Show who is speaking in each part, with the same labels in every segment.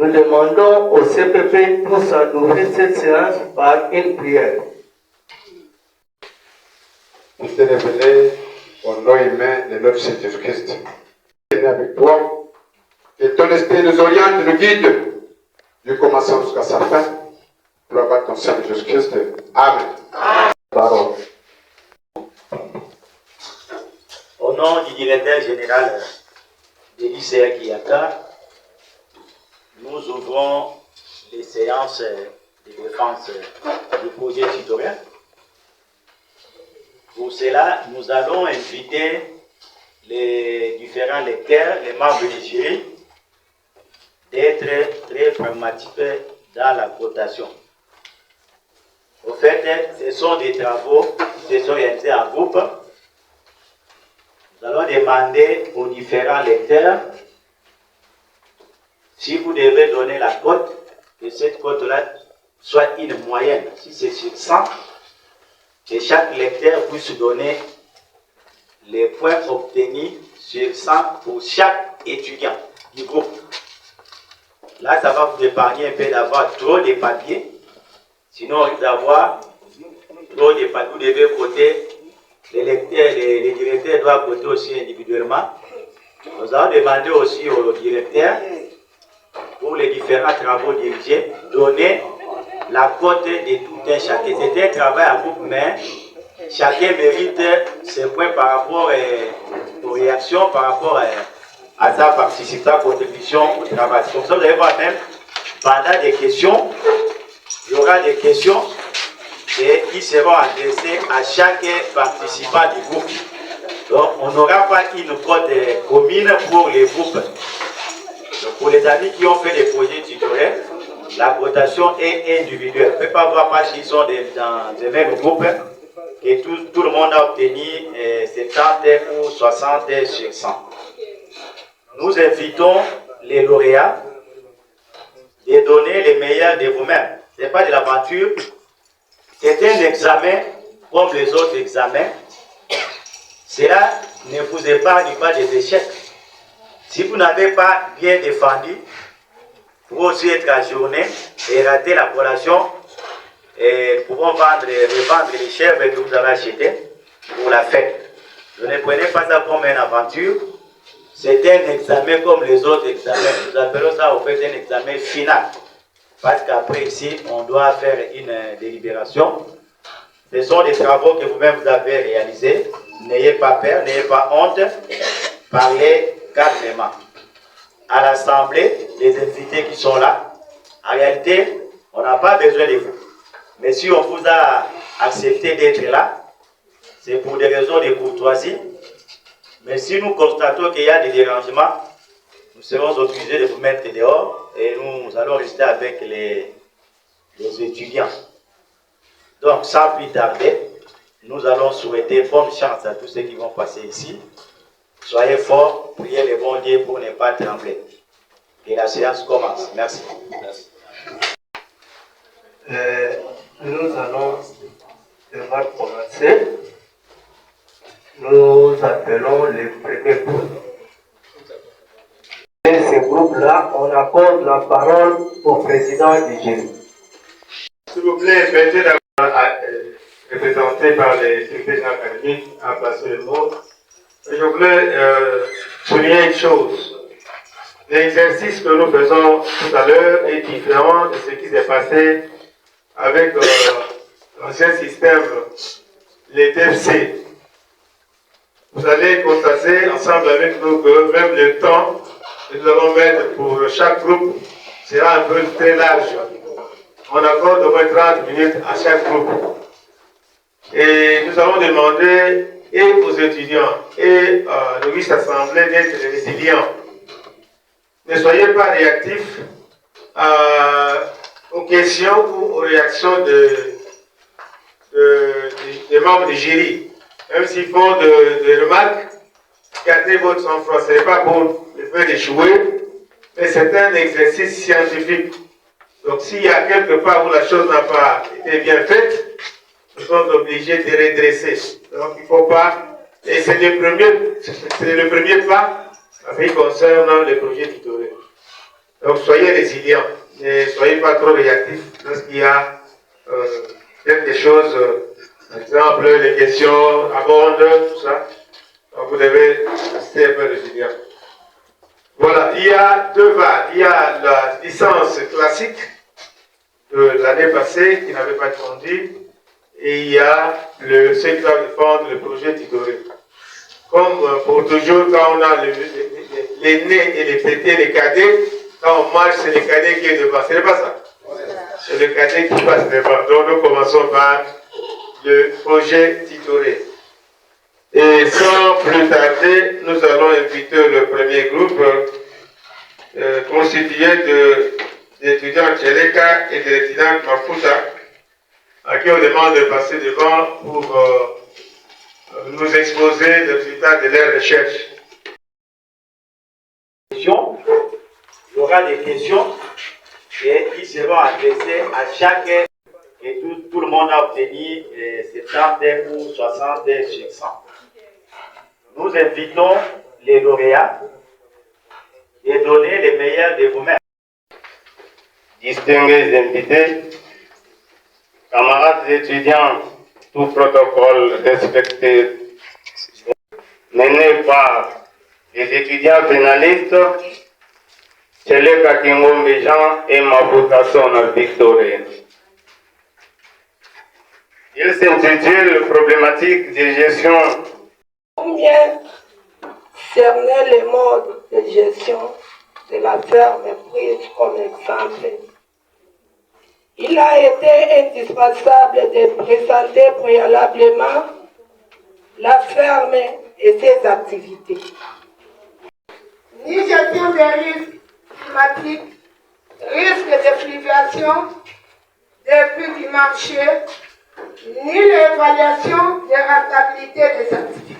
Speaker 1: Nous demandons au CPP pour s'ouvrir cette séance par une prière.
Speaker 2: Nous te révéler au nom humain de notre Seigneur Jésus-Christ. Et avec toi, que ton esprit nous oriente, nous guide, du commencement jusqu'à sa fin. Gloire à ton Seigneur Jésus-Christ. Amen. Parole.
Speaker 3: Au nom du directeur général de l'ICA Kiyaka, nous ouvrons les séances de défense du projet citoyen. Pour cela, nous allons inviter les différents lecteurs, les membres du jury, d'être très pragmatiques dans la cotation. Au fait, ce sont des travaux qui se sont réalisés en groupe. Nous allons demander aux différents lecteurs si vous devez donner la cote, que cette cote-là soit une moyenne. Si c'est sur 100, que chaque lecteur puisse donner les points obtenus sur 100 pour chaque étudiant du groupe. Là, ça va vous épargner un peu d'avoir trop de papiers. Sinon, on risque d'avoir trop de papiers. Vous devez coter, les lecteurs, les directeurs doivent coter aussi individuellement. Nous allons demander aussi aux directeurs, pour les différents travaux dirigés, donner la cote de tout un chacun. C'est un travail en groupe, mais chacun mérite ses points par rapport aux réactions, par rapport à sa participation, contribution au travail. Comme ça, vous allez voir même, pendant des questions, il y aura des questions qui seront adressées à chaque participant du groupe. Donc, on n'aura pas une cote commune pour les groupes. Donc, pour les amis qui ont fait des projets tutoriels, la cotation est individuelle. On ne peut pas voir parce qu'ils sont dans le même groupe que tout le monde a obtenu 70 ou 60 sur 100. Nous invitons les lauréats de donner les meilleurs de vous-même. Ce n'est pas de l'aventure, c'est un examen comme les autres examens. Cela ne vous épargne pas des échecs. Si vous n'avez pas bien défendu, vous pouvez aussi être ajourné et rater la collation. Et nous pouvons revendre les chèvres que vous avez achetées pour la fête. Ne prenez pas ça comme une aventure. C'est un examen comme les autres examens. Nous appelons ça au fait un examen final. Parce qu'après ici, on doit faire une délibération. Ce sont des travaux que vous-même vous avez réalisés. N'ayez pas peur, n'ayez pas honte. Parlez calmement. À l'Assemblée, les invités qui sont là, en réalité, on n'a pas besoin de vous. Mais si on vous a accepté d'être là, c'est pour des raisons de courtoisie. Mais si nous constatons qu'il y a des dérangements, nous serons obligés de vous mettre dehors et nous allons rester avec les étudiants. Donc, sans plus tarder, nous allons souhaiter bonne chance à tous ceux qui vont passer ici. Soyez forts, priez le bon Dieu pour ne pas trembler. Et la séance commence. Merci.
Speaker 1: Nous allons devoir commencer. Nous appelons les premiers groupes. Et ces groupes-là, on accorde la parole au président du jury.
Speaker 4: S'il vous plaît, mettez d'abord représenté par les secrétaires académiques à passer le mot. Je voulais souligner une chose. L'exercice que nous faisons tout à l'heure est différent de ce qui s'est passé avec l'ancien système, les TFC. Vous allez constater ensemble avec nous que même le temps que nous allons mettre pour chaque groupe sera un peu très large. On accorde au moins 30 minutes à chaque groupe. Et nous allons demander et aux étudiants et à nos vice-assemblées d'être résilients. Ne soyez pas réactifs aux questions ou aux réactions des membres du jury. Même s'ils font des remarques, gardez votre sang-froid. Ce n'est pas pour le faire échouer, mais c'est un exercice scientifique. Donc s'il y a quelque part où la chose n'a pas été bien faite, nous sommes obligés de redresser. Donc il ne faut pas... Et c'est le premier pas en ce qui concerne les projets tutoriels. Donc soyez résilients, ne soyez pas trop réactifs lorsqu'il y a quelque chose, par exemple les questions abondent, tout ça. Donc vous devez rester un peu résilient. Voilà, il y a deux vagues. Il y a la licence classique de l'année passée qui n'avait pas été conduite et il y a ceux qui doivent défendre le projet Tidoré. Comme pour toujours, quand on a les nés et les pétés, les cadets, quand on marche, c'est les cadets qui est devant. Ce n'est pas ça. C'est le cadet qui passe devant. Donc nous commençons par le projet Tidoré. Et sans plus tarder, nous allons inviter le premier groupe constitué d'étudiants Tcheleka et d'étudiants Mafuta, à qui on demande de passer devant pour nous exposer les résultats de leurs recherches.
Speaker 3: Il y aura des questions qui seront adressées à chacun et tout le monde a obtenu 70 ou 60 sur 100. Nous invitons les lauréats et donner les meilleurs de vous-mêmes.
Speaker 5: Distingués invités, camarades étudiants, tout protocole respecté, mené par les étudiants pénalistes, Tcheleka Kingombe Jean et Mafuta Sona Victorien. Il s'intitule Problématique de gestion.
Speaker 6: Combien cerner les modes de gestion de la ferme prise comme exemple? Il a été indispensable de présenter préalablement la ferme et ses activités. Ni gestion des risques climatiques, risque de fluviation, des prix du marché, ni l'évaluation des rentabilités des activités.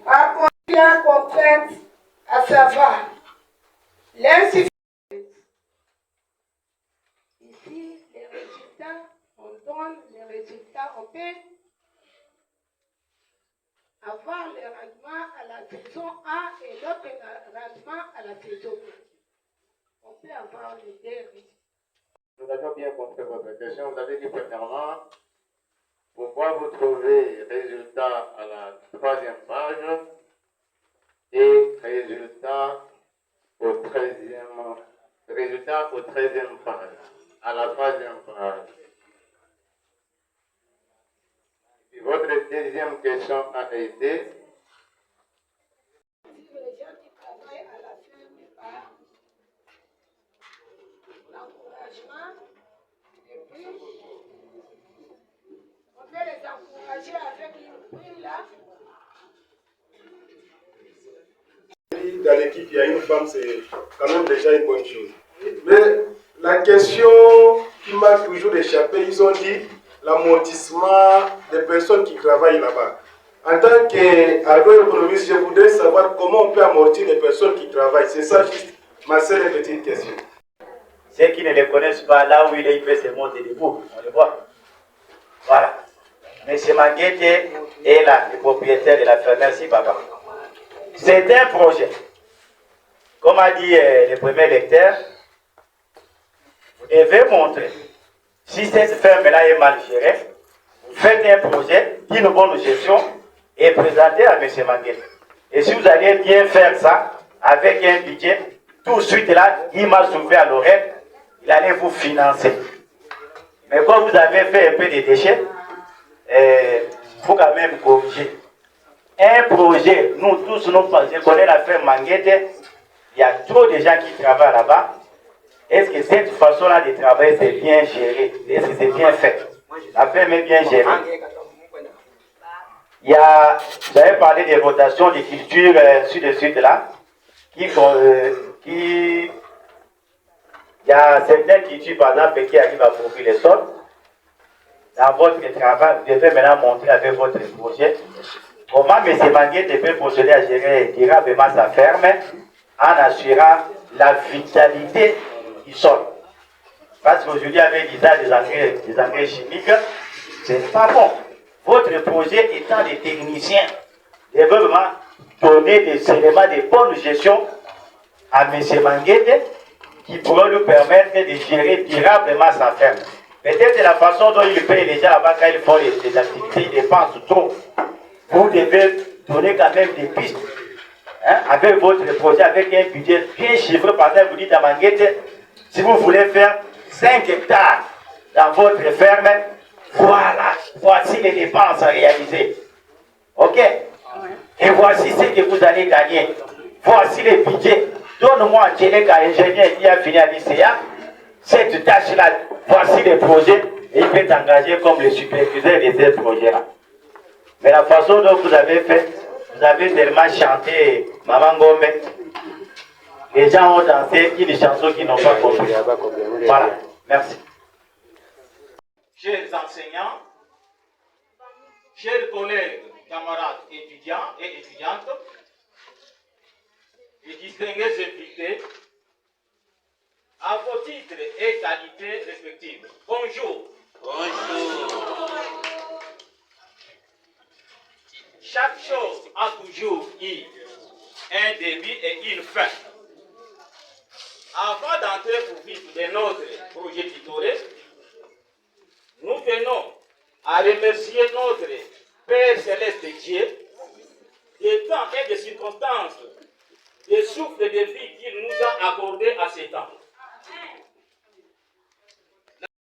Speaker 6: Par contre, il y a contrainte à savoir l'insuffisance. Ici, les résultats, on donne les résultats, on peut avoir le rendement à la saison 1 et l'autre rendement à la saison 2. On peut avoir les deux résultats.
Speaker 5: Nous avons bien compris votre question. Vous avez dit premièrement, pourquoi vous trouvez résultat à la 3e page et résultat au 13e page, à la 3e page. Et votre deuxième question a été
Speaker 6: Les gens qui travaillent à la ferme par l'encouragement et puis on peut les encourager avec une prime là.
Speaker 7: Dans l'équipe, il y a une femme, c'est quand même déjà une bonne chose. Mais la question qui m'a toujours échappé, ils ont dit l'amortissement des personnes qui travaillent là-bas. En tant qu'agroéconomiste, je voudrais savoir comment on peut amortir les personnes qui travaillent. C'est ça juste ma seule petite question.
Speaker 3: Ceux qui ne les connaissent pas, là où il est, il peut se monter debout. On le voit. Voilà. M. Manguete est là, le propriétaire de la ferme. Merci, papa. C'est un projet. Comme a dit le premier lecteur, vous devez montrer. Si cette ferme-là est mal gérée, vous faites un projet d'une bonne gestion et présentez à M. Manguete. Et si vous allez bien faire ça, avec un budget, tout de suite là, il m'a soufflé à l'oreille, il allait vous financer. Mais quand vous avez fait un peu de déchets, il faut quand même corriger. Un projet, nous tous, nous connaissons la ferme Manguete, il y a trop de gens qui travaillent là-bas. Est-ce que cette façon-là de travailler, c'est bien géré? Est-ce que c'est bien fait? La ferme est bien gérée. Il y a, j'avais parlé des rotations des cultures sud là, il y a certaines cultures, par exemple, qui arrivent à profiter les sols. Dans votre travail, vous devez maintenant montrer avec votre projet comment M. Manguete peut procéder à gérer durablement sa ferme en assurant la vitalité du sol. Parce qu'aujourd'hui, avec l'usage des engrais chimiques, ce n'est pas bon. Votre projet étant des techniciens, devez vraiment donner des éléments de bonne gestion à M. Manguete qui pourrait nous permettre de gérer durablement sa ferme. Peut-être la façon dont il paye les gens là-bas quand ils font les activités, ils dépensent trop. Vous devez donner quand même des pistes. Hein, avec votre projet, avec un budget bien chiffré, par exemple, vous dites à Manguete, si vous voulez faire 5 hectares dans votre ferme, voilà, voici les dépenses à réaliser. Ok? Et voici ce que vous allez gagner. Voici les budgets. Donne-moi un Tchéléka, ingénieur qui a fini à l'ICA, cette tâche-là, voici les projets, et il peut t'engager comme le superviseur de ces projets-là. Mais la façon dont vous avez fait, vous avez tellement chanté Maman Gombe, les gens ont dansé une chanson qu'ils n'ont pas compris. Voilà, merci. Chers enseignants, chers collègues, camarades étudiants et étudiantes, et distingués invités, à vos titres et qualités respectives. Bonjour. Bonjour. Chaque chose a toujours eu un début et une fin. Avant d'entrer pour vivre de notre projet pittoresque, nous tenons à remercier notre Père Céleste Dieu des temps et des circonstances, des souffles de vie qu'il nous a accordés à ces temps.